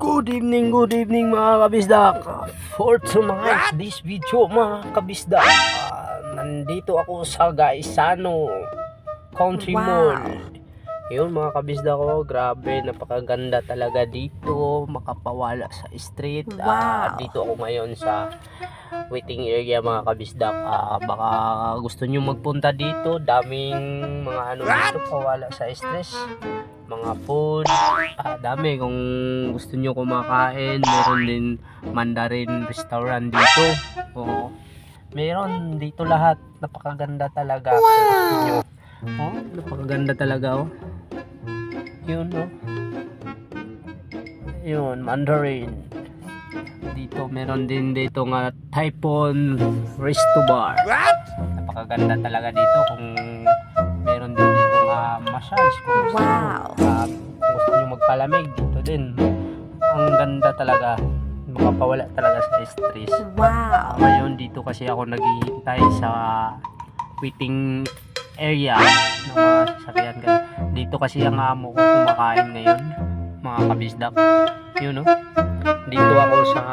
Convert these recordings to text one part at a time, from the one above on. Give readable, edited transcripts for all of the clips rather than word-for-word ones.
Good evening mga kabisdak. For tonight, this video mga kabisdak, nandito ako sa Gaisano Country Mall. Yun mga kabisdak ko, grabe, napakaganda talaga dito, makapawala sa street. Dito ako ngayon sa waiting area mga kabisdak. Baka gusto nyo magpunta dito, daming mga ano dito, pawala sa stress, mga food, dami. Kung gusto nyo kumakain, meron din Mandarin restaurant dito. Meron dito lahat, napakaganda talaga. Kung gusto nyo, napakaganda talaga. Yun, yun, Mandarin. Dito meron din dito nga Typhoon Resto Bar. Napakaganda talaga dito. Kung meron din dito nga massage, kung gusto nyo magpalamig, dito din. Ang ganda talaga, makapawala talaga sa stress. Ngayon dito kasi ako naghihintay sa waiting area ng mga sasakyan. Dito kasi ang amo ko kumakain ngayon mga kabisdak. Yun, dito ako sa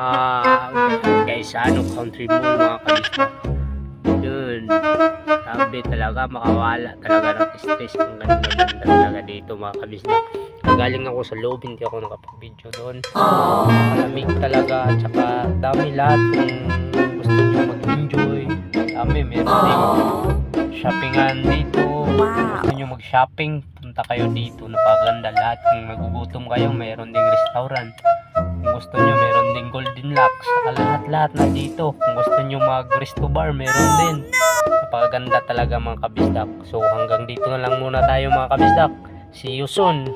Gaisano Country Mall mga kabisdak. Yun, sabi talaga, makawala talaga ng stress. Ang ganda talaga dito mga kabisdak. Galing ako sa loob, hindi ako nakapag-video doon. Malamig talaga, at saka dami lahat. Kung gusto nyo mag-enjoy, dami, meron din shoppingan dito. Gusto nyo mag-shopping, punta kayo dito, napaganda lahat. Kung nagugutom kayo, meron ding restaurant. Kung gusto nyo, meron ding Golden Locks, lahat na dito. Kung gusto nyo mag-resto bar, meron din. Napakaganda talaga mga kabisdak. So hanggang dito na lang muna tayo mga kabisdak. See you soon.